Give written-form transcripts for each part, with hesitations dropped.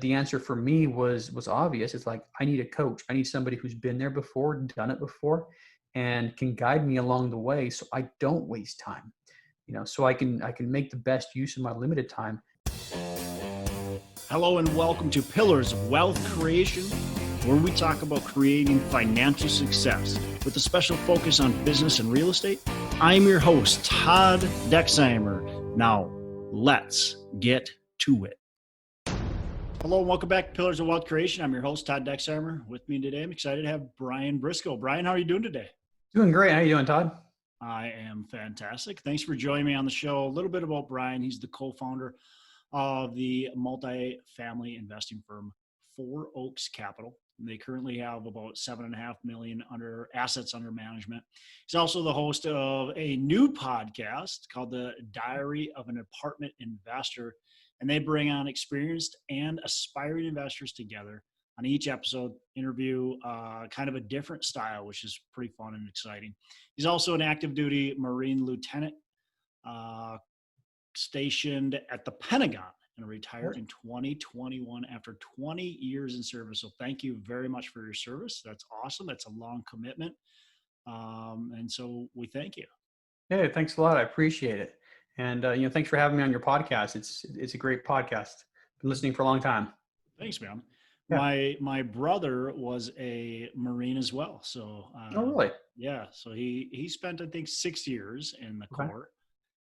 the answer for me was obvious. It's like, I need a coach. I need somebody who's been there before, done it before, and can guide me along the way so I don't waste time. So I can make the best use of my limited time. Hello and welcome to Pillars of Wealth Creation, where we talk about creating financial success with a special focus on business and real estate. I'm your host, Todd Dexheimer. Now, let's get to it. Hello and welcome back to Pillars of Wealth Creation. I'm your host, Todd Dexheimer. With me today, I'm excited to have Brian Briscoe. Brian, how are you doing today? Doing great. How you doing, Todd? I am fantastic. Thanks for joining me on the show. A little bit about Brian. He's the co-founder of the multifamily investing firm POWC Capital. They currently have about $7.5 million assets under management. He's also the host of a new podcast called The Diary of an Apartment Investor, and they bring on experienced and aspiring investors together. On each episode, interview kind of a different style, which is pretty fun and exciting. He's also an active duty Marine lieutenant, stationed at the Pentagon, and retired in 2021 after 20 years in service. So thank you very much for your service. That's awesome. That's a long commitment. And so we thank you. Hey, thanks a lot. I appreciate it. And, thanks for having me on your podcast. It's a great podcast. Been listening for a long time. Thanks, man. Yeah. My brother was a Marine as well. So, Oh, really? yeah. So he spent, I think, 6 years in the Corps,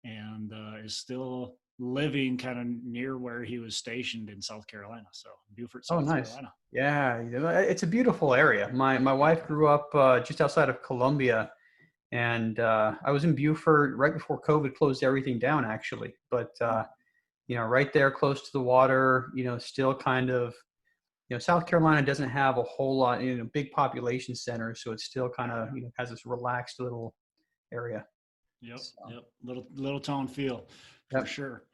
and is still living kind of near where he was stationed in South Carolina. So Beaufort, South Carolina. Yeah, it's a beautiful area. My wife grew up just outside of Columbia, and I was in Beaufort right before COVID closed everything down, actually. But right there, close to the water. Still kind of. South Carolina doesn't have a whole lot, big population centers, so it's still kind of has this relaxed little area. Yep. Little town feel for sure.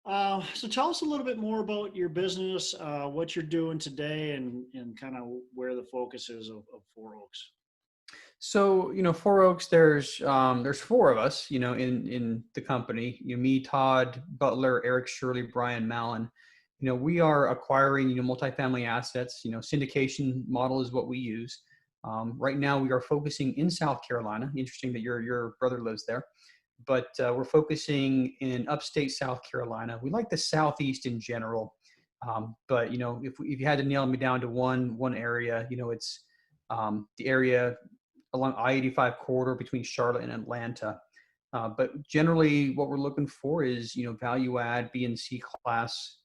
So tell us a little bit more about your business, what you're doing today, and kind of where the focus is of POWC. So, POWC, there's four of us, in the company. Me, Todd, Butler, Eric, Shirley, Brian, Mallon. We are acquiring, multifamily assets. Syndication model is what we use. Right now, we are focusing in South Carolina. Interesting that your brother lives there. But we're focusing in upstate South Carolina. We like the Southeast in general. But, if you had to nail me down to one area, it's the area along I-85 corridor between Charlotte and Atlanta. But generally, what we're looking for is, value add B and C class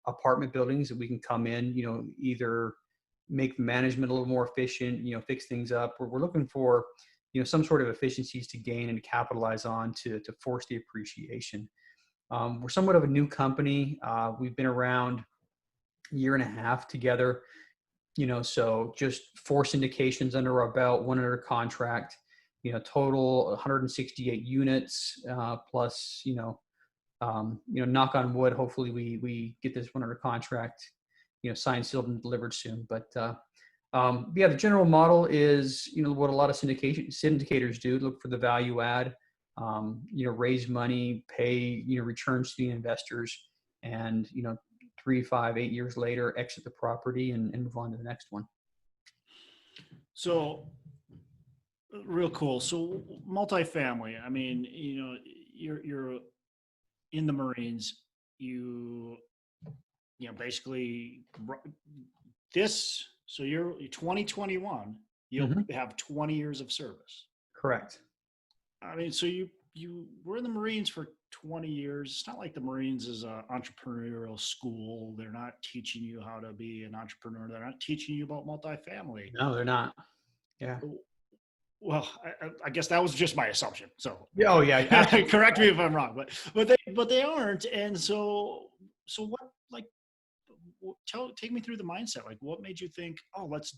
apartment buildings that we can come in, either make management a little more efficient, fix things up. We're looking for, some sort of efficiencies to gain and capitalize on to force the appreciation. We're somewhat of a new company. We've been around a year and a half together, so just 4 syndications under our belt, 1 under contract, total 168 units, plus, knock on wood, hopefully we get this one under contract, signed, sealed, and delivered soon. But the general model is, what a lot of syndicators do: look for the value add, raise money, pay, returns to the investors, and 3, 5, 8 years later, exit the property and move on to the next one. So, real cool. So, multifamily. I mean, you're in the Marines. Basically this. So you're 2021. You'll have 20 years of service. Correct. I mean, so you were in the Marines for 20 years. It's not like the Marines is an entrepreneurial school. They're not teaching you how to be an entrepreneur. They're not teaching you about multifamily. No, they're not. Yeah. Well, I guess that was just my assumption. So, oh yeah, correct me if I'm wrong, but they aren't. And so what? Like, take me through the mindset. Like, what made you think, oh, let's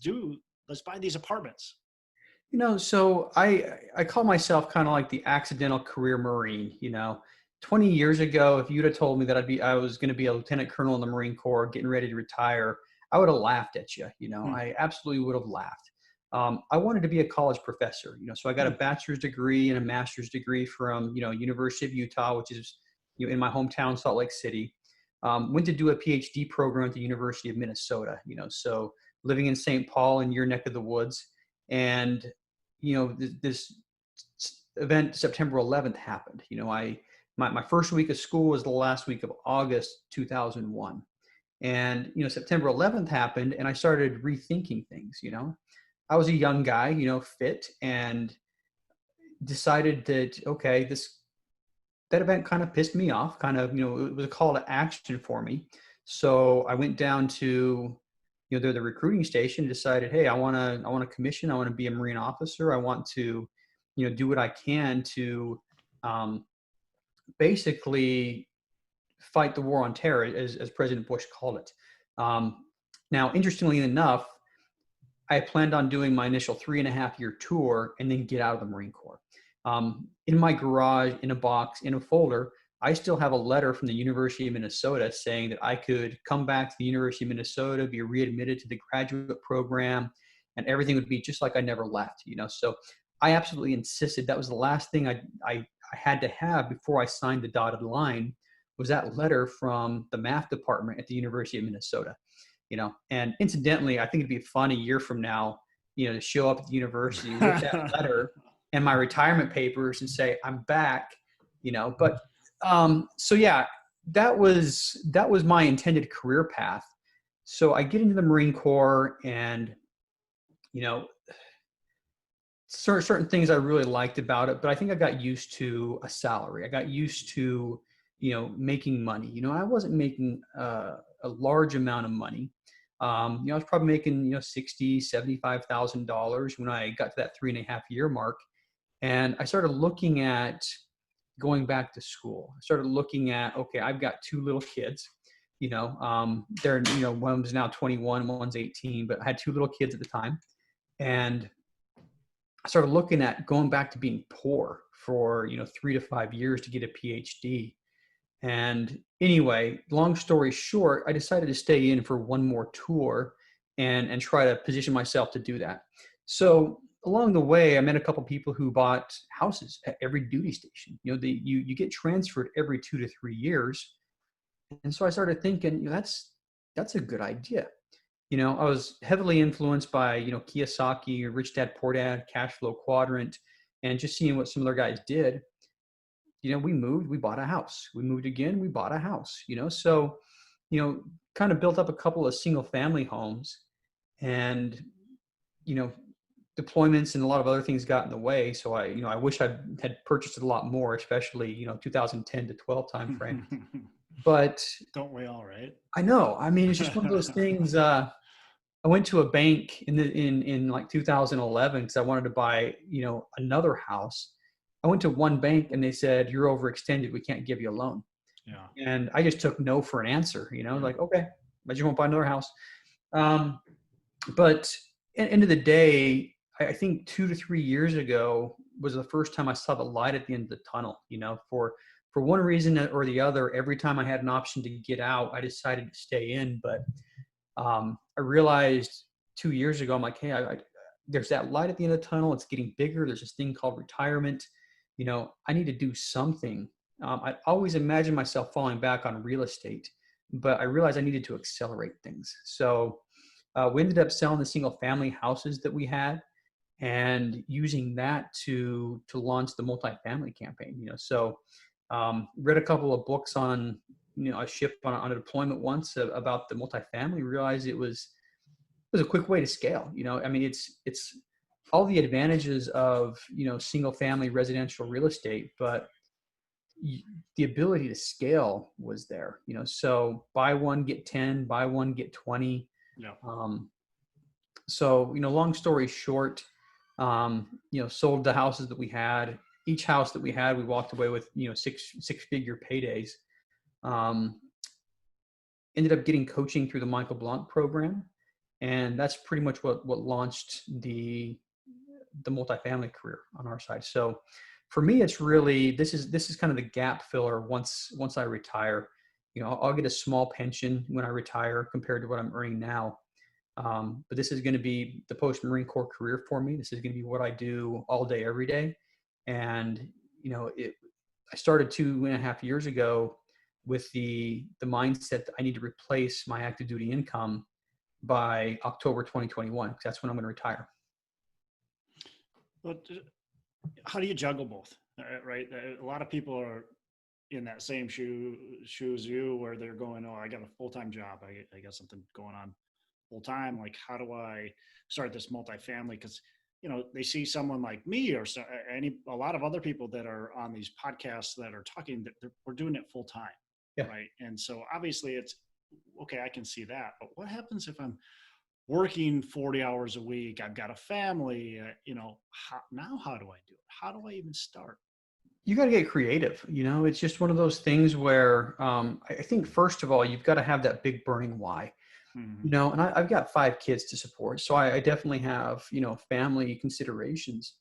buy these apartments? So I call myself kind of like the accidental career Marine. 20 years ago, if you'd have told me that I was going to be a lieutenant colonel in the Marine Corps, getting ready to retire, I would have laughed at you. I absolutely would have laughed. I wanted to be a college professor, so I got a bachelor's degree and a master's degree from, University of Utah, which is, in my hometown, Salt Lake City. Went to do a PhD program at the University of Minnesota, so living in St. Paul in your neck of the woods. And, this event, September 11th, happened. My first week of school was the last week of August 2001. And, September 11th happened and I started rethinking things. I was a young guy, fit, and decided that, okay, that event kind of pissed me off, it was a call to action for me. So I went down to, the recruiting station and decided, hey, I want to commission. I want to be a Marine officer. I want to, do what I can to basically fight the war on terror, as President Bush called it. Now, interestingly enough, I planned on doing my initial 3.5-year tour and then get out of the Marine Corps. In my garage, in a box, in a folder, I still have a letter from the University of Minnesota saying that I could come back to the University of Minnesota, be readmitted to the graduate program, and everything would be just like I never left. So I absolutely insisted that was the last thing I had to have before I signed the dotted line, was that letter from the math department at the University of Minnesota. And incidentally, I think it'd be fun a year from now, to show up at the university with that letter and my retirement papers and say, I'm back, but, so yeah, that was my intended career path. So I get into the Marine Corps and, certain things I really liked about it, but I think I got used to a salary. I got used to, making money. I wasn't making a large amount of money. I was probably making, $60,000, $75,000 when I got to that 3.5-year mark. And I started looking at going back to school. I started looking at, okay, I've got 2 little kids, they're, one's now 21, one's 18, but I had 2 little kids at the time. And I started looking at going back to being poor for, 3 to 5 years to get a PhD. And anyway, long story short, I decided to stay in for one more tour and try to position myself to do that. So along the way, I met a couple people who bought houses at every duty station. You get transferred every 2 to 3 years. And so I started thinking, that's a good idea. I was heavily influenced by, Kiyosaki, Rich Dad, Poor Dad, Cash Flow Quadrant, and just seeing what some other guys did. We moved, we bought a house. We moved again, we bought a house, so, kind of built up a couple of single family homes, and, deployments and a lot of other things got in the way. So I wish I had purchased a lot more, especially, 2010 to 12 timeframe. But don't we all, right? I know. I mean, it's just one of those things. I went to a bank in like 2011 because I wanted to buy, another house. I went to one bank and they said, you're overextended. We can't give you a loan. Yeah. And I just took no for an answer, like, okay, I just won't buy another house. But at the end of the day, I think 2 to 3 years ago was the first time I saw the light at the end of the tunnel. For one reason or the other, every time I had an option to get out, I decided to stay in. But I realized 2 years ago, I'm like, hey, there's that light at the end of the tunnel. It's getting bigger. There's this thing called retirement. I need to do something. I always imagined myself falling back on real estate, but I realized I needed to accelerate things. So we ended up selling the single family houses that we had and using that to launch the multifamily campaign. So read a couple of books on, a ship on a deployment once about the multifamily, realized it was a quick way to scale. I mean, it's all the advantages of, single family residential real estate, but the ability to scale was there, so buy one, get 10, buy one, get 20. Yeah. So, long story short, sold the houses that we had. Each house that we had, we walked away with, six-figure paydays. Ended up getting coaching through the Michael Blanc program. And that's pretty much what launched the multifamily career on our side. So for me, it's really, this is kind of the gap filler once I retire. I'll get a small pension when I retire compared to what I'm earning now. But this is going to be the post-Marine Corps career for me. This is going to be what I do all day, every day. And, I started 2.5 years ago with the mindset that I need to replace my active duty income by October 2021, because that's when I'm going to retire. But how do you juggle both? Right? A lot of people are in that same shoes you, where they're going, oh, I got a full-time job. I got something going on full time. Like, how do I start this multifamily? Because they see someone like me or a lot of other people that are on these podcasts that are talking that we're doing it full time, Yeah. right? And so obviously it's okay. I can see that, but what happens if I'm working 40 hours a week? I've got a family. How do I do it? How do I even start? You got to get creative. It's just one of those things where I think, first of all, you've got to have that big burning why. Mm-hmm. And I've got 5 kids to support. So I definitely have, family considerations.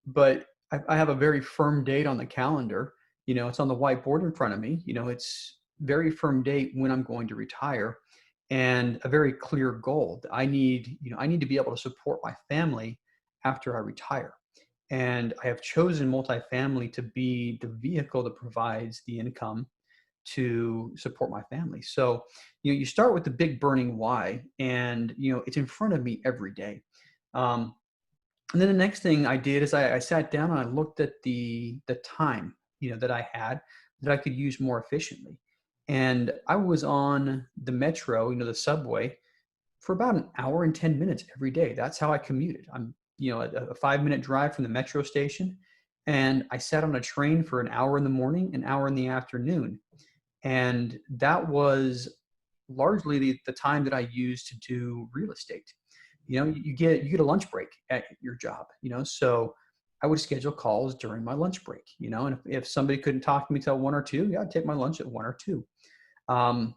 But I have a very firm date on the calendar. It's on the whiteboard in front of me. It's very firm date when I'm going to retire, and a very clear goal. I need to be able to support my family after I retire. And I have chosen multifamily to be the vehicle that provides the income to support my family. So, you start with the big burning why, and, it's in front of me every day. And then the next thing I did is I sat down and I looked at the time, that I had that I could use more efficiently. And I was on the metro, the subway, for about an hour and 10 minutes every day. That's how I commuted. I'm, a 5-minute drive from the metro station. And I sat on a train for an hour in the morning, an hour in the afternoon. And that was largely the time that I used to do real estate. You get a lunch break at your job, so I would schedule calls during my lunch break, and if somebody couldn't talk to me till 1 or 2, yeah, I'd take my lunch at 1 or 2. And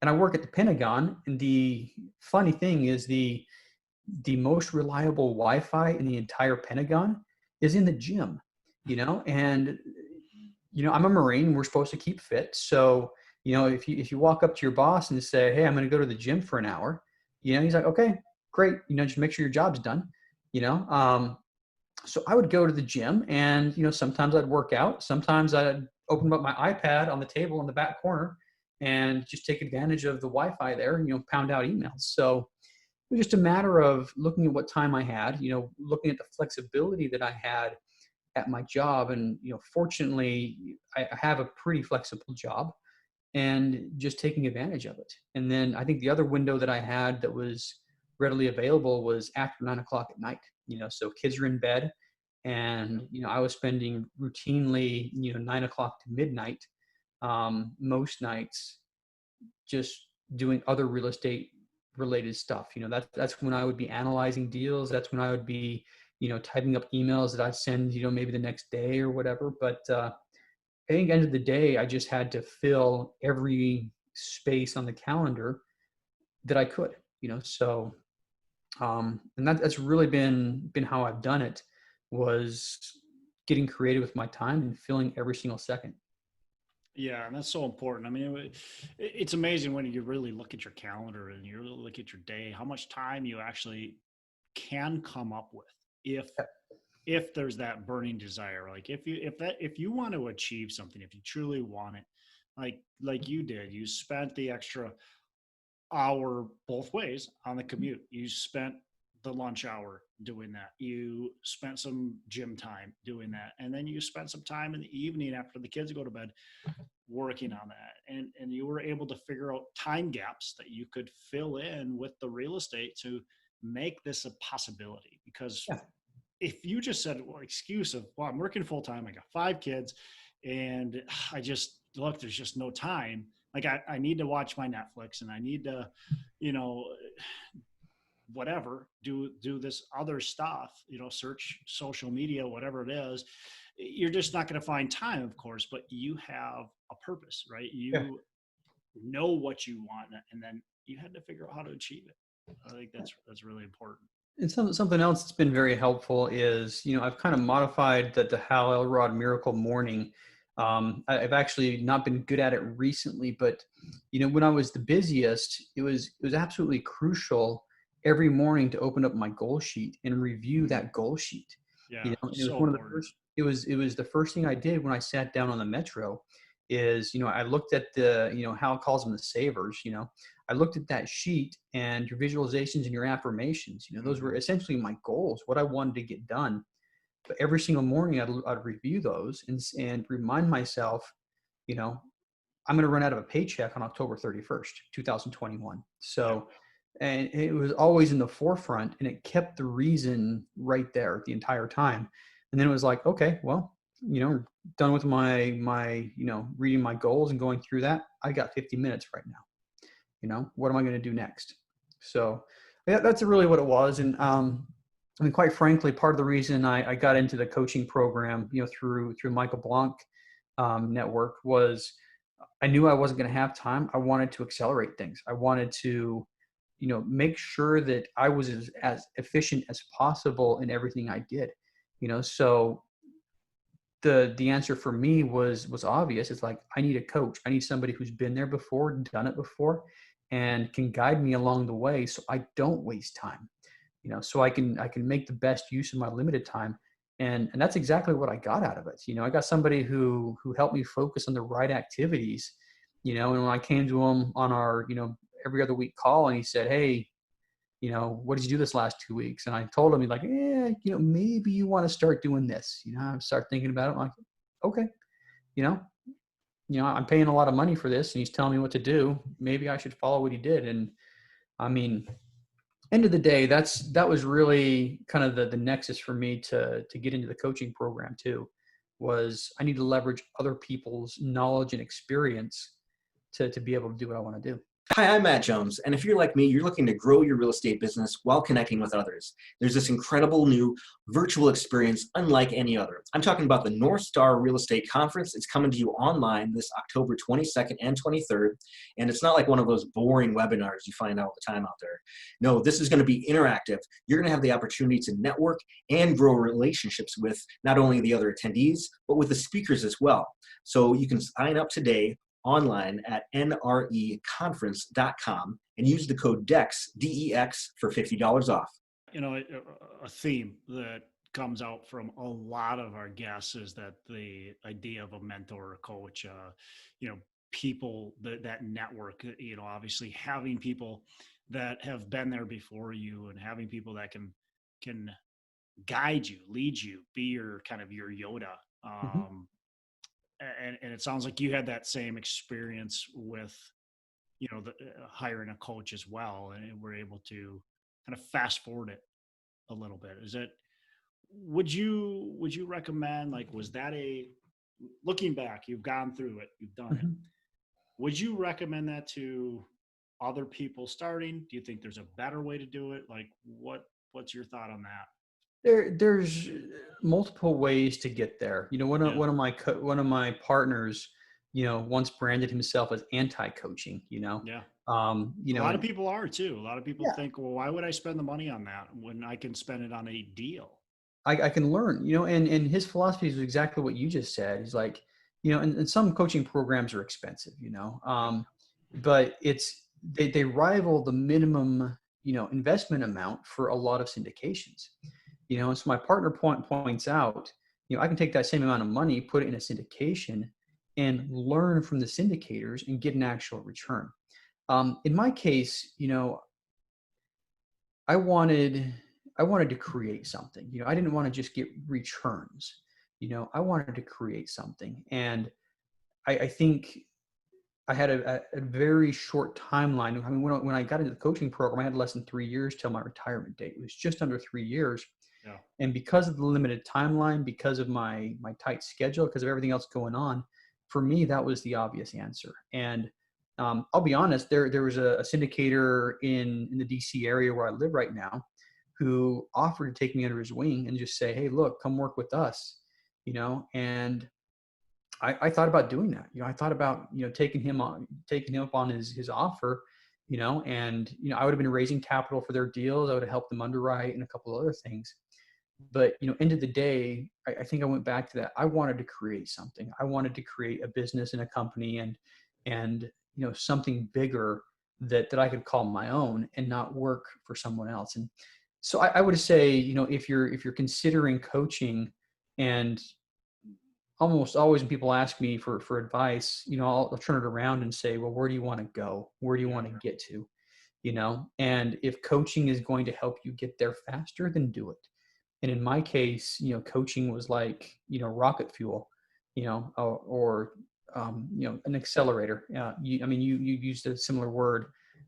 I work at the Pentagon, and the funny thing is the most reliable Wi-Fi in the entire Pentagon is in the gym, and I'm a Marine. We're supposed to keep fit. So, if you walk up to your boss and say, hey, I'm going to go to the gym for an hour, he's like, okay, great. Just make sure your job's done, you know? So I would go to the gym and, sometimes I'd work out. Sometimes I'd open up my iPad on the table in the back corner and just take advantage of the Wi-Fi there and, pound out emails. So it was just a matter of looking at what time I had, looking at the flexibility that I had at my job. And, fortunately, I have a pretty flexible job, and just taking advantage of it. And then I think the other window that I had that was readily available was after 9 o'clock at night, so kids are in bed, and, I was spending routinely, 9 o'clock to midnight, most nights, just doing other real estate related stuff. That's when I would be analyzing deals. That's when I would be, typing up emails that I'd send, maybe the next day or whatever. But I think end of the day, I just had to fill every space on the calendar that I could, so, and that's really been how I've done it, was getting creative with my time and filling every single second. Yeah, and that's so important. I mean, it's amazing when you really look at your calendar and you really look at your day, how much time you actually can come up with if there's that burning desire. Like if you want to achieve something, if you truly want it, like you did, you spent the extra hour both ways on the commute. You spent the lunch hour doing that. You spent some gym time doing that. And then you spent some time in the evening after the kids go to bed working on that. And you were able to figure out time gaps that you could fill in with the real estate to make this a possibility. Because Yeah. if you just said, well, excuse of, well, I'm working full time, I got 5 kids, and I just look, there's just no time. Like I need to watch my Netflix, and I need to, whatever, do this other stuff, search social media, whatever it is. You're just not going to find time, of course, but you have a purpose, right? Yeah. You know what you want, and then you had to figure out how to achieve it. I think that's really important. And something else that's been very helpful is, I've kind of modified the Hal Elrod Miracle Morning. I've actually not been good at it recently, but, when I was the busiest, it was absolutely crucial every morning to open up my goal sheet and review that goal sheet. Yeah, And it was so one of the important. first, it was the first thing I did when I sat down on the metro. is, I looked at the, Hal calls them the savers, I looked at that sheet and your visualizations and your affirmations, those were essentially my goals, what I wanted to get done. But every single morning I'd review those and remind myself, I'm going to run out of a paycheck on October 31st, 2021. So, and it was always in the forefront, and it kept the reason right there the entire time. And then it was like, okay, well, done with my, reading my goals and going through that. I got 50 minutes right now. What am I going to do next? So yeah, that's really what it was. And, I mean, quite frankly, part of the reason I got into the coaching program, through Michael Blanc network was I knew I wasn't going to have time. I wanted to accelerate things. I wanted to, make sure that I was as efficient as possible in everything I did, so the answer for me was obvious. It's like, I need a coach. I need somebody who's been there before, done it before, and can guide me along the way so I don't waste time, so I can make the best use of my limited time. And that's exactly what I got out of it. I got somebody who helped me focus on the right activities, and when I came to him on our, every other week call, and he said, hey, what did you do this last 2 weeks? And I told him, he's like, maybe you want to start doing this. I start thinking about it. I'm like, okay, I'm paying a lot of money for this and he's telling me what to do. Maybe I should follow what he did. And I mean, end of the day, that was really kind of the nexus for me to get into the coaching program too, was I need to leverage other people's knowledge and experience to be able to do what I want to do. Hi, I'm Matt Jones, and if you're like me, you're looking to grow your real estate business while connecting with others. There's this incredible new virtual experience unlike any other. I'm talking about the North Star Real Estate Conference. It's coming to you online this October 22nd and 23rd, and it's not like one of those boring webinars you find all the time out there. No, this is going to be interactive. You're going to have the opportunity to network and grow relationships with not only the other attendees, but with the speakers as well. So you can sign up today online at nreconference.com and use the code DEX, D-E-X, for $50 off. A theme that comes out from a lot of our guests is that the idea of a mentor or coach, people that network, obviously having people that have been there before you and having people that can guide you, lead you, be your kind of your Yoda. And it sounds like you had that same experience with, hiring a coach as well, and we're able to kind of fast forward it a little bit. Would you recommend, like, was that looking back, you've gone through it, you've done it. Would you recommend that to other people starting? Do you think there's a better way to do it? Like, what's your thought on that? There's multiple ways to get there. One of my partners, once branded himself as anti-coaching. A lot of people are too. A lot of people think, well, why would I spend the money on that when I can spend it on a deal? I can learn, and his philosophy is exactly what you just said. He's like, and some coaching programs are expensive, but they rival the minimum, investment amount for a lot of syndications. And so my partner points out, I can take that same amount of money, put it in a syndication, and learn from the syndicators and get an actual return. In my case, I wanted to create something. I didn't want to just get returns. I wanted to create something, and I think I had a very short timeline. I mean, when I got into the coaching program, I had less than 3 years till my retirement date. It was just under 3 years. Yeah. And because of the limited timeline, because of my tight schedule, because of everything else going on, for me, that was the obvious answer. And I'll be honest, there was a syndicator in the DC area where I live right now who offered to take me under his wing and just say, hey, look, come work with us, and I thought about doing that. I thought about, taking him up on his offer, and, I would have been raising capital for their deals. I would have helped them underwrite and a couple of other things. But, end of the day, I think I went back to that. I wanted to create something. I wanted to create a business and a company and something bigger that I could call my own and not work for someone else. And so I would say, if you're considering coaching, and almost always when people ask me for advice, I'll turn it around and say, well, where do you want to go? Where do you want to get to? And if coaching is going to help you get there faster, then do it. And in my case, coaching was like, rocket fuel, or an accelerator. You used a similar word.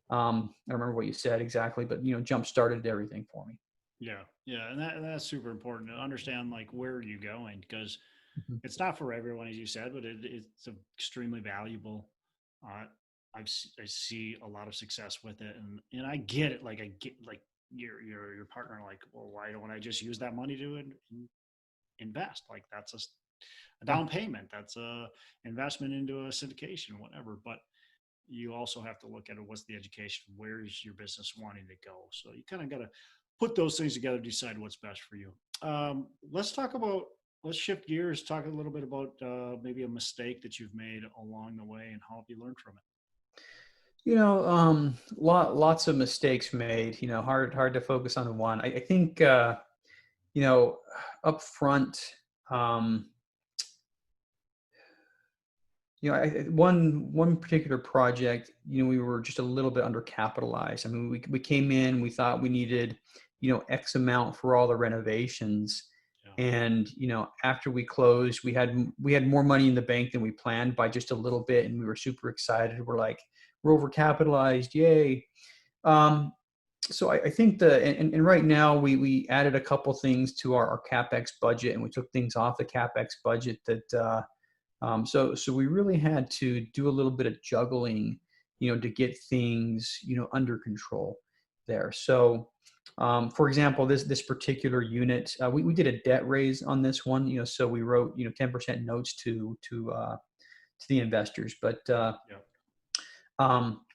I don't remember what you said exactly, but, jump started everything for me. Yeah. Yeah. And that's super important to understand, like, where are you going? Because Mhm. it's not for everyone, as you said, but it's extremely valuable. Uh, I see a lot of success with it, and I get it. Like, I get, like, your partner, like, well, why don't I just use that money to invest? Like, that's a Yeah. down payment. That's a investment into a syndication, whatever. But you also have to look at it. What's the education? Where is your business wanting to go? So you kind of got to put those things together, decide what's best for you. Let's talk about, let's shift gears, talk a little bit about maybe a mistake that you've made along the way and how have you learned from it? Lots of mistakes made, hard to focus on one. I think, up front, um, one particular project, we were just a little bit undercapitalized. I mean, we came in, we thought we needed, X amount for all the renovations. Yeah. And, after we closed, we had more money in the bank than we planned by just a little bit. And we were super excited. We're like, we're overcapitalized. Yay. So I think and right now we added a couple things to our CapEx budget, and we took things off the CapEx budget that, so we really had to do a little bit of juggling, to get things, under control there. So, for example, this particular unit, we did a debt raise on this one, so we wrote, 10% notes to the investors. But Yeah. um,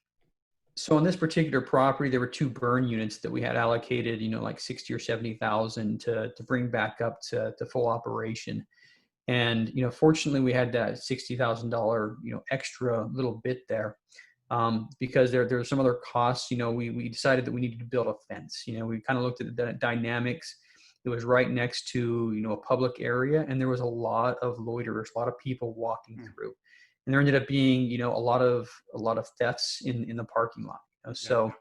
so on this particular property, there were two burn units that we had allocated, like 60 or 70,000 to bring back up to full operation. And, fortunately we had that $60,000, extra little bit there, because there were some other costs. We decided that we needed to build a fence. We kind of looked at the dynamics. It was right next to, a public area, and there was a lot of loiterers, a lot of people walking Mm. through. And there ended up being, a lot of thefts in the parking lot. Yeah. So,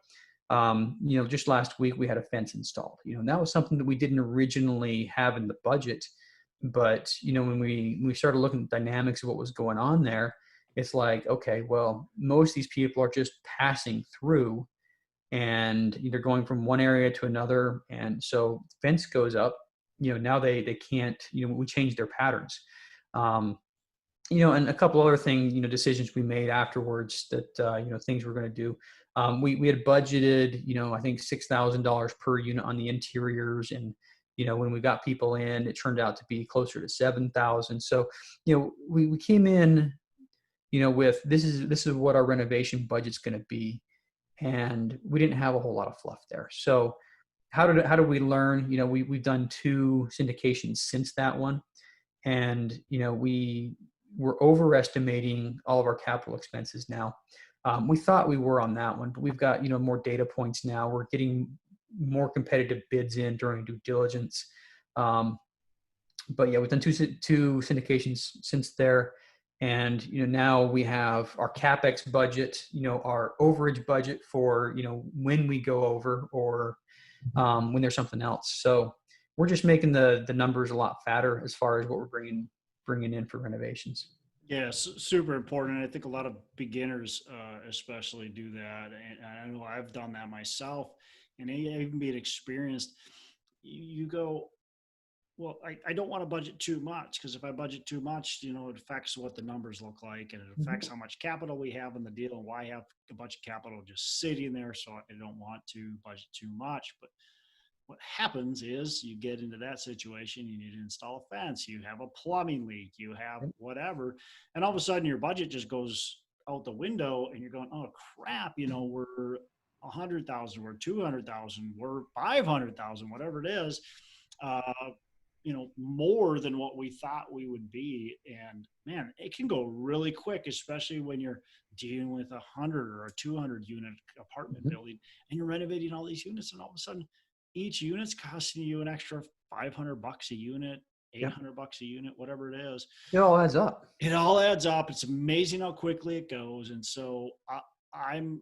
just last week we had a fence installed, and that was something that we didn't originally have in the budget. But, when we started looking at the dynamics of what was going on there, it's like, okay, well, most of these people are just passing through and they're going from one area to another. And so the fence goes up, now they can't, we change their patterns. Um, and a couple other things, decisions we made afterwards that, things we're going to do. We had budgeted, I think $6,000 per unit on the interiors. And, when we got people in, it turned out to be closer to 7,000. So, we came in, with this is what our renovation budget's going to be. And we didn't have a whole lot of fluff there. So how did we learn? We've done two syndications since that one. And, we were overestimating all of our capital expenses now. We thought we were on that one, but we've got, more data points now. We're getting more competitive bids in during due diligence. But yeah, we've done two syndications since there. And, now we have our CapEx budget, our overage budget for, when we go over, or when there's something else. So we're just making the numbers a lot fatter as far as what we're bringing in for renovations. Yeah, super important. I think a lot of beginners, especially, do that. And I know I've done that myself. And even being experienced, you go, well, I don't want to budget too much, because if I budget too much, it affects what the numbers look like, and it affects how much capital we have in the deal, and why I have a bunch of capital just sitting there. So I don't want to budget too much. But what happens is you get into that situation, you need to install a fence, you have a plumbing leak, you have whatever, and all of a sudden your budget just goes out the window, and you're going, oh crap, we're 100,000, we're 200,000, we're 500,000, whatever it is, uh, more than what we thought we would be. And man, it can go really quick, especially when you're dealing with 100 or a 200 unit apartment building, and you're renovating all these units, and all of a sudden each unit's costing you an extra $500 a unit. Yeah. $800 a unit, whatever it is. It all adds up. It all adds up. It's amazing how quickly it goes. And so I'm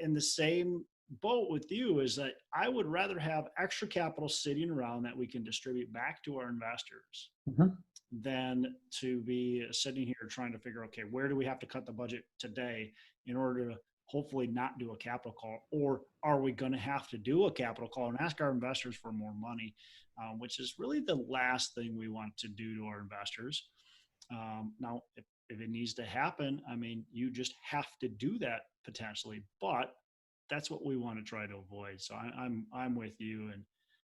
in the same boat with you, is that I would rather have extra capital sitting around that we can distribute back to our investors Mhm. than to be sitting here trying to figure, okay, where do we have to cut the budget today in order to hopefully not do a capital call? Or are we going to have to do a capital call and ask our investors for more money, which is really the last thing we want to do to our investors. Now, if it needs to happen, I mean, you just have to do that potentially, but that's what we want to try to avoid. So I'm with you. And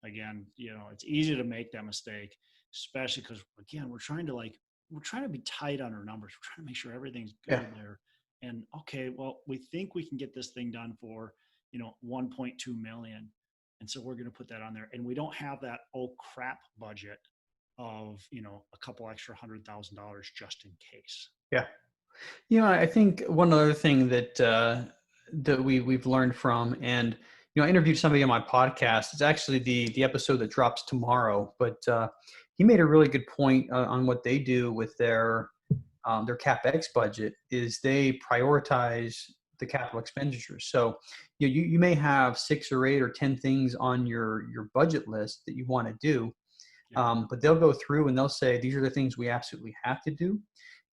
again, it's easy to make that mistake, especially because again, we're trying to be tight on our numbers. We're trying to make sure everything's good there. And okay, well, we think we can get this thing done for 1.2 million, and so we're going to put that on there, and we don't have that crap budget of a couple extra $100,000 just in case. Yeah. I think one other thing that we've learned from, and I interviewed somebody on my podcast. It's actually the episode that drops tomorrow, but he made a really good point on what they do with their CapEx budget. Is they prioritize the capital expenditures. So you may have 6 or 8 or 10 things on your budget list that you want to do, but they'll go through and they'll say, these are the things we absolutely have to do.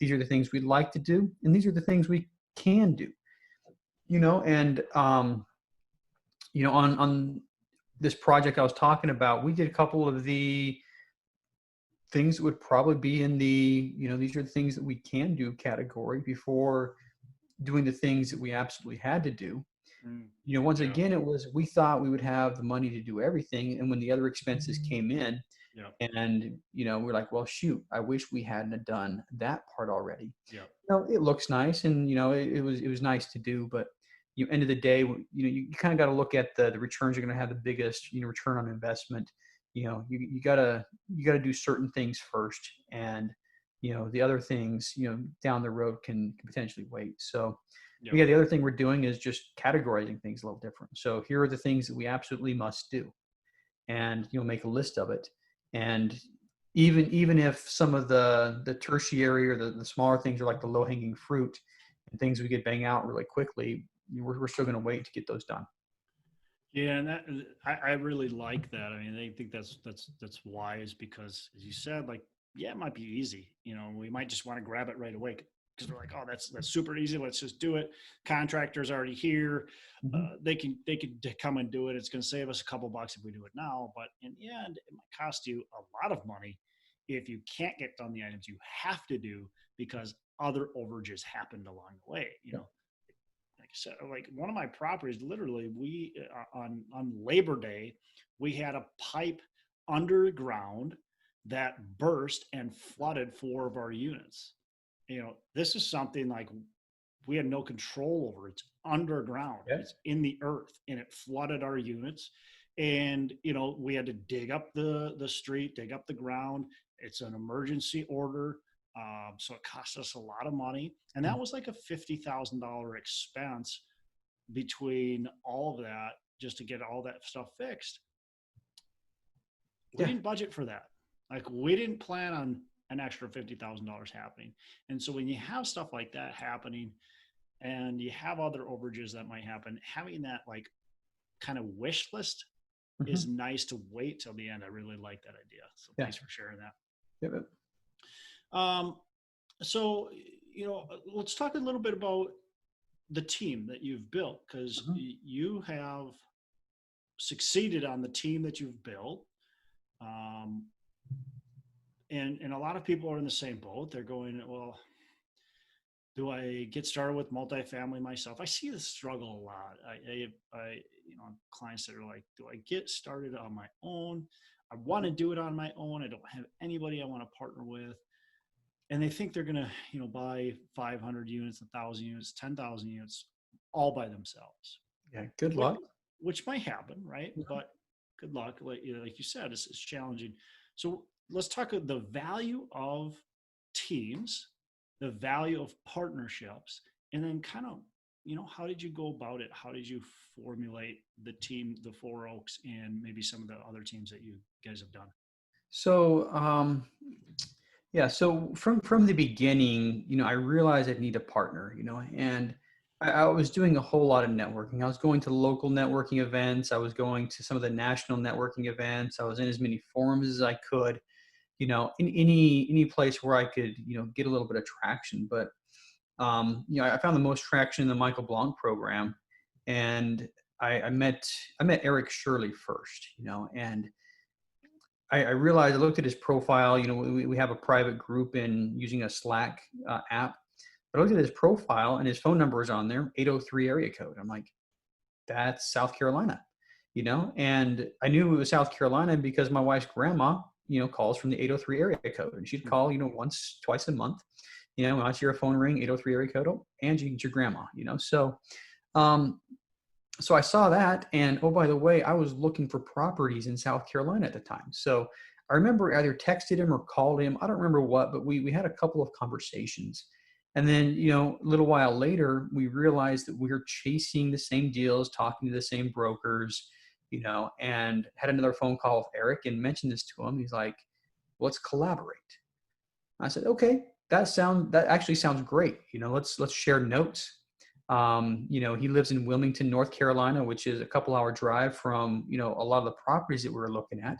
These are the things we'd like to do, and these are the things we can do. And on this project I was talking about, we did a couple of the things that would probably be in the these are the things that we can do category before doing the things that we absolutely had to do. Once again, it was, we thought we would have the money to do everything, and when the other expenses came in, and we're like, well, shoot, I wish we hadn't done that part already. It looks nice, and it was nice to do, but end of the day, you kind of got to look at the returns are going to have the biggest return on investment. You gotta do certain things first, and the other things down the road can potentially wait. So the other thing we're doing is just categorizing things a little different. So here are the things that we absolutely must do, and make a list of it. And even if some of the tertiary or the smaller things are like the low hanging fruit and things we could bang out really quickly, we're still going to wait to get those done. Yeah, and that I really like that. I mean, I think that's wise because, as you said, it might be easy. We might just want to grab it right away because we're like, oh, that's super easy. Let's just do it. Contractor's already here. They can come and do it. It's going to save us a couple bucks if we do it now. But in the end, it might cost you a lot of money if you can't get done the items you have to do because other overages happened along the way. Like I said, like one of my properties, literally, we on Labor Day, we had a pipe underground that burst and flooded 4 of our units. This is something like we had no control over. It's underground. It's in the earth, and it flooded our units. And we had to dig up the street, dig up the ground. It's an emergency order. So it cost us a lot of money. And that was like a $50,000 expense between all of that just to get all that stuff fixed. We didn't budget for that. Like we didn't plan on an extra $50,000 happening. And so when you have stuff like that happening and you have other overages that might happen, having that like kind of wish list is nice to wait till the end. I really like that idea. So thanks for sharing that. So, let's talk a little bit about the team that you've built, because you have succeeded on the team that you've built. And a lot of people are in the same boat. They're going, well, do I get started with multifamily myself? I see this struggle a lot. I clients that are like, do I get started on my own? I want to do it on my own. I don't have anybody I want to partner with. And they think they're going to, buy 500 units, 1,000 units, 10,000 units all by themselves. Yeah. Good luck. Which might happen, right? But good luck. Like you said, it's challenging. So let's talk about the value of teams, the value of partnerships, and then kind of, how did you go about it? How did you formulate the team, the 4 Oaks, and maybe some of the other teams that you guys have done? So, yeah, so from the beginning, I realized I need a partner, and I was doing a whole lot of networking. I was going to local networking events. I was going to some of the national networking events. I was in as many forums as I could, in any place where I could, get a little bit of traction. But I found the most traction in the Michael Blanc program, and I met Eric Shirley first, and I realized I looked at his profile. We have a private group in using a Slack app. But I looked at his profile and his phone number is on there, 803 area code. I'm like, that's South Carolina, and I knew it was South Carolina because my wife's grandma, calls from the 803 area code, and she'd call, once, twice a month, when I hear a phone ring, 803 area code, oh, Angie, it's your grandma, um, so I saw that, and oh, by the way, I was looking for properties in South Carolina at the time. So I remember either texted him or called him. I don't remember what, but we had a couple of conversations. And then, a little while later, we realized that we were chasing the same deals, talking to the same brokers, and had another phone call with Eric and mentioned this to him. He's like, let's collaborate. I said, okay, that actually sounds great. Let's share notes. He lives in Wilmington, North Carolina, which is a couple-hour drive from, a lot of the properties that we were looking at,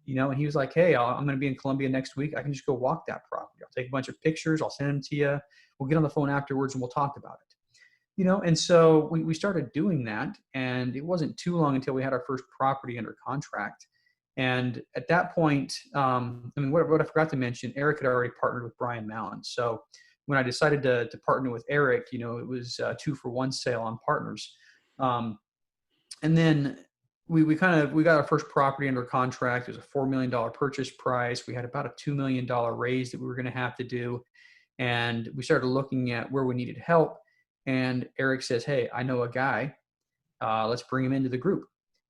and he was like, hey, I'm going to be in Columbia next week. I can just go walk that property. I'll take a bunch of pictures. I'll send them to you. We'll get on the phone afterwards and we'll talk about it, and so we started doing that, and it wasn't too long until we had our first property under contract. And at that point, what I forgot to mention, Eric had already partnered with Brian Mallon. So when I decided to partner with Eric, it was a 2-for-1 sale on partners. And then we got our first property under contract. It was a $4 million purchase price. We had about a $2 million raise that we were going to have to do. And we started looking at where we needed help. And Eric says, hey, I know a guy. Let's bring him into the group.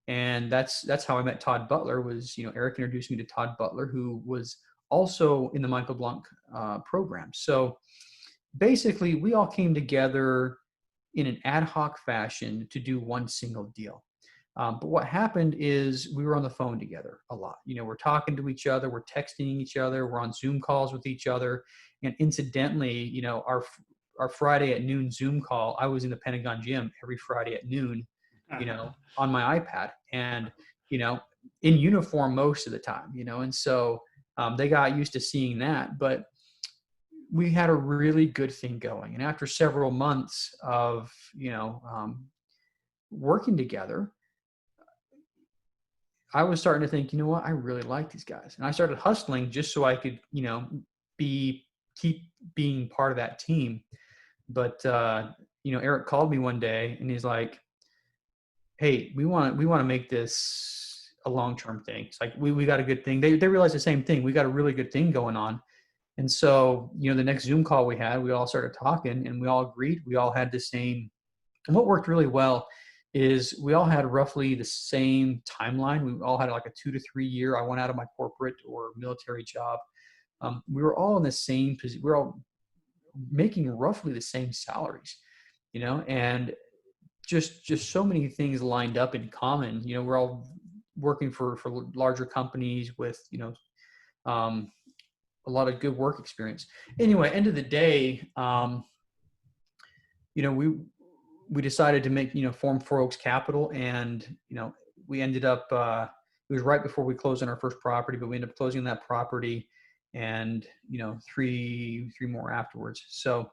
And that's how I met Todd Butler. Was, Eric introduced me to Todd Butler, who was also in the Michael Blanc program. So basically, we all came together in an ad hoc fashion to do one single deal. But what happened is we were on the phone together a lot. We're talking to each other, we're texting each other, we're on Zoom calls with each other. And incidentally, our Friday at noon Zoom call, I was in the Pentagon gym every Friday at noon, on my iPad, and, in uniform most of the time, and so they got used to seeing that. But we had a really good thing going. And after several months of, working together, I was starting to think, what, I really like these guys. And I started hustling just so I could, keep being part of that team. But, Eric called me one day and he's like, hey, we want to make this a long-term thing. It's like, we got a good thing. They realized the same thing. We got a really good thing going on. And so, the next Zoom call we had, we all started talking and we all agreed. We all had the same, and what worked really well is we all had roughly the same timeline. We all had like a 2 to 3 year. I went out of my corporate or military job. We were all in the same position. We were all making roughly the same salaries, and just so many things lined up in common. We're all working for larger companies with, a lot of good work experience. Anyway, end of the day, we decided to make, form 4Oaks Capital, and, we ended up, it was right before we closed on our first property, but we ended up closing that property and, three more afterwards. So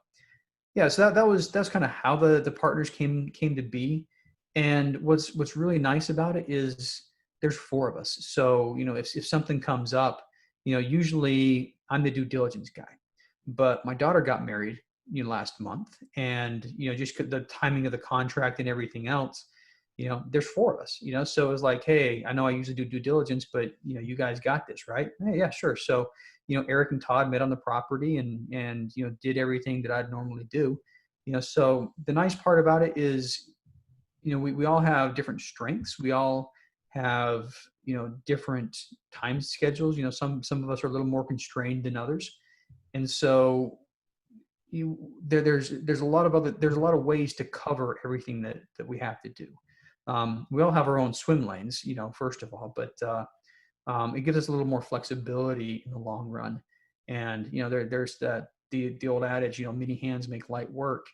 yeah, so that's kind of how the partners came to be. And what's really nice about it is there's 4 of us. So, if something comes up, usually I'm the due diligence guy, but my daughter got married, last month, and, just the timing of the contract and everything else, there's 4 of us, so it was like, hey, I know I usually do due diligence, but, you guys got this, right? Hey, yeah, sure. So, Eric and Todd met on the property and, did everything that I'd normally do, so the nice part about it is, we all have different strengths. We all have, different time schedules. Some of us are a little more constrained than others. And so there's a lot of ways to cover everything that we have to do. We all have our own swim lanes, first of all, but it gives us a little more flexibility in the long run. And, there's the old adage, many hands make light work,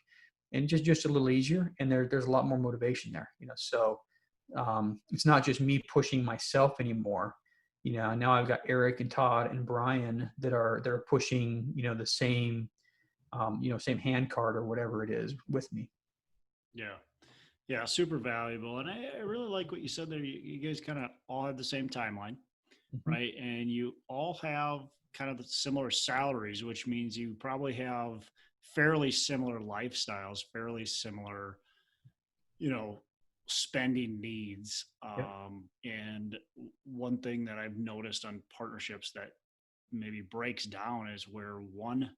and just a little easier. And there's a lot more motivation there, so it's not just me pushing myself anymore. Now I've got Eric and Todd and Brian that are pushing, the same, same hand card or whatever it is with me. Yeah. Yeah. Super valuable. And I really like what you said there. You guys kind of all have the same timeline, Mm-hmm. right? And you all have kind of the similar salaries, which means you probably have fairly similar lifestyles, fairly similar, spending needs. Yep. And one thing that I've noticed on partnerships that maybe breaks down is where one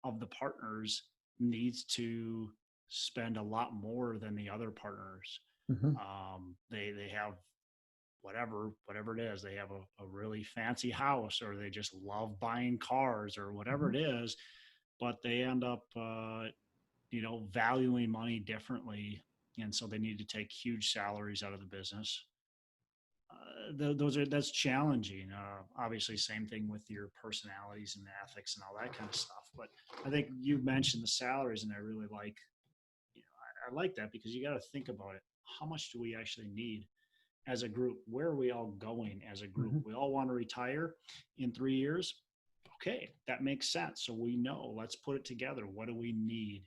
of the partners needs to spend a lot more than the other partners. Mm-hmm. They have whatever it is. They have a really fancy house, or they just love buying cars, or whatever it is, but they end up, valuing money differently. And so they need to take huge salaries out of the business. That's challenging. Obviously, same thing with your personalities and ethics and all that kind of stuff. But I think you mentioned the salaries, and I really like, I like that, because you got to think about it. How much do we actually need as a group? Where are we all going as a group? Mm-hmm. We all want to retire in 3 years. Okay, that makes sense. So we know, let's put it together. What do we need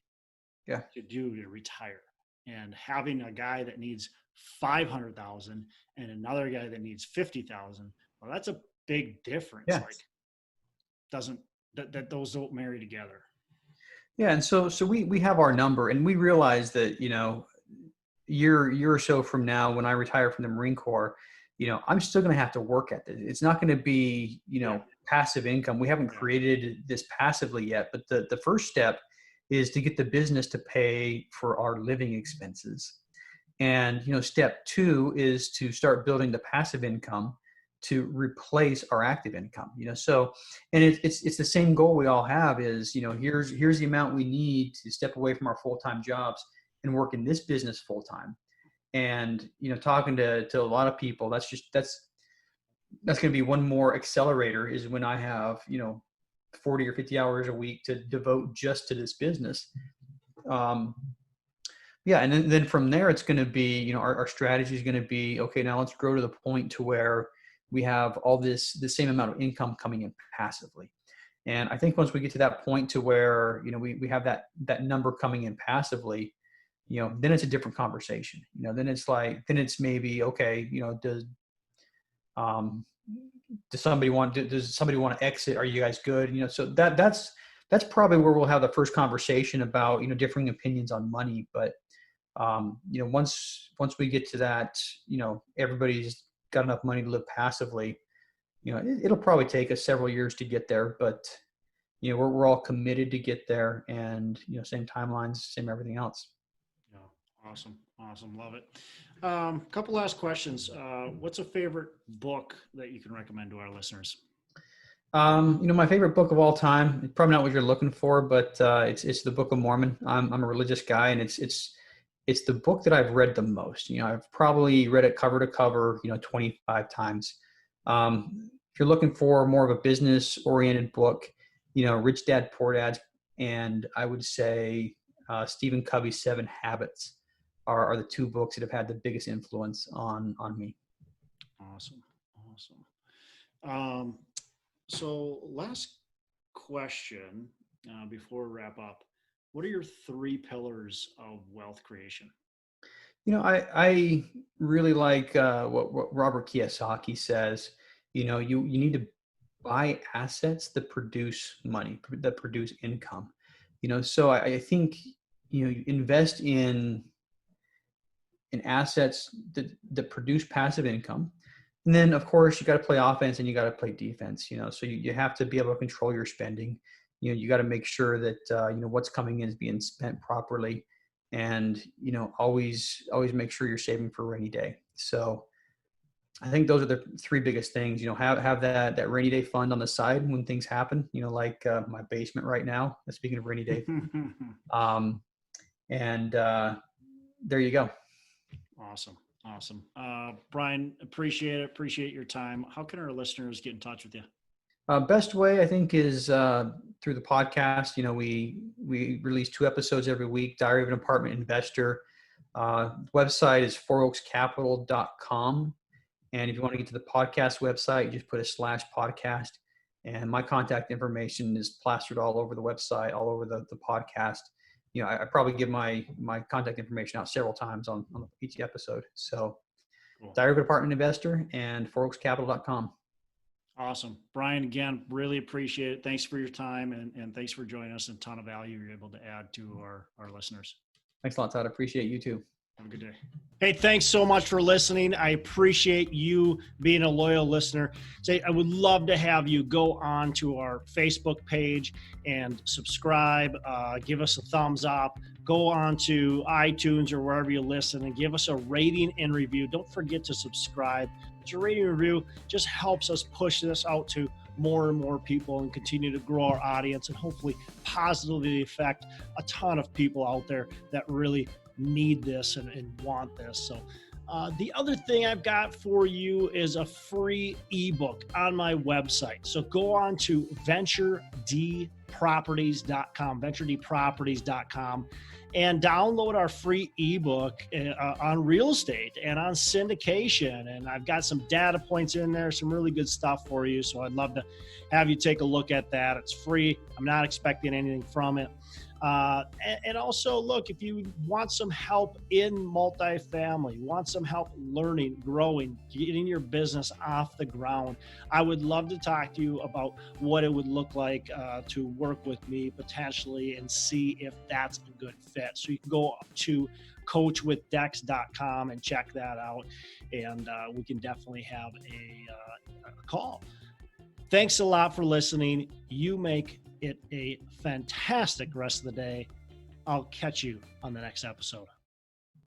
to do to retire? And having a guy that needs 500,000 and another guy that needs 50,000, well, that's a big difference. Yeah. That those don't marry together. Yeah. And so we have our number, and we realize that, year or so from now, when I retire from the Marine Corps, I'm still going to have to work at it. It's not going to be, passive income. We haven't created this passively yet, but the first step is to get the business to pay for our living expenses. And, step 2 is to start building the passive income to replace our active income, so, and it's the same goal we all have is, here's the amount we need to step away from our full-time jobs and work in this business full-time. And, talking to a lot of people, that's going to be one more accelerator, is when I have, 40 or 50 hours a week to devote just to this business. And then from there, it's going to be, our strategy is going to be, okay, now let's grow to the point to where we have all the same amount of income coming in passively. And I think once we get to that point to where, we have that number coming in passively, then it's a different conversation. Then it's maybe, okay, does somebody want to exit? Are you guys good? So that's probably where we'll have the first conversation about, differing opinions on money. But, once we get to that, everybody's got enough money to live passively, it'll probably take us several years to get there, but, we're all committed to get there, and, same timelines, same everything else. Yeah. Awesome. Love it. Couple last questions. What's a favorite book that you can recommend to our listeners? My favorite book of all time, probably not what you're looking for, but it's the Book of Mormon. I'm a religious guy, and it's the book that I've read the most. I've probably read it cover to cover, 25 times. If you're looking for more of a business oriented book, Rich Dad, Poor Dad, and I would say Stephen Covey's 7 Habits are the 2 books that have had the biggest influence on me. Awesome. So last question before we wrap up. What are your 3 pillars of wealth creation? I really like what Robert Kiyosaki says. You need to buy assets that produce money, that produce income. So I think you invest in assets that produce passive income. And then, of course, you got to play offense and you got to play defense. So you have to be able to control your spending. You got to make sure that what's coming in is being spent properly, and always make sure you're saving for a rainy day. So I think those are the 3 biggest things. Have that rainy day fund on the side when things happen. Like my basement right now. Speaking of rainy day, and there you go. Awesome. Awesome. Brian, appreciate it. Appreciate your time. How can our listeners get in touch with you? Best way, I think, is through the podcast. We release 2 episodes every week. Diary of an Apartment Investor. Website is fouroakscapital.com. And if you want to get to the podcast website, you just put a /podcast. And my contact information is plastered all over the website, all over the podcast. I probably give my contact information out several times on each episode. So Cool. Diary of an Apartment Investor and fouroakscapital.com. Awesome. Brian, again, really appreciate it. Thanks for your time and thanks for joining us. A ton of value you're able to add to our listeners. Thanks a lot, Todd. I appreciate you too. Have a good day. Hey, thanks so much for listening. I appreciate you being a loyal listener. I would love to have you go on to our Facebook page and subscribe, give us a thumbs up, go on to iTunes or wherever you listen and give us a rating and review. Don't forget to subscribe. Your rating and review just helps us push this out to more and more people and continue to grow our audience and hopefully positively affect a ton of people out there that really need this and want this. So the other thing I've got for you is a free ebook on my website. So go on to venturedproperties.com, and download our free ebook on real estate and on syndication. And I've got some data points in there, some really good stuff for you. So I'd love to have you take a look at that. It's free. I'm not expecting anything from it. And also, look, if you want some help in multifamily, want some help learning, growing, getting your business off the ground, I would love to talk to you about what it would look like to work with me potentially and see if that's a good fit. So you can go to coachwithdex.com and check that out, and we can definitely have a call. Thanks a lot for listening. You make it a fantastic rest of the day. I'll catch you on the next episode.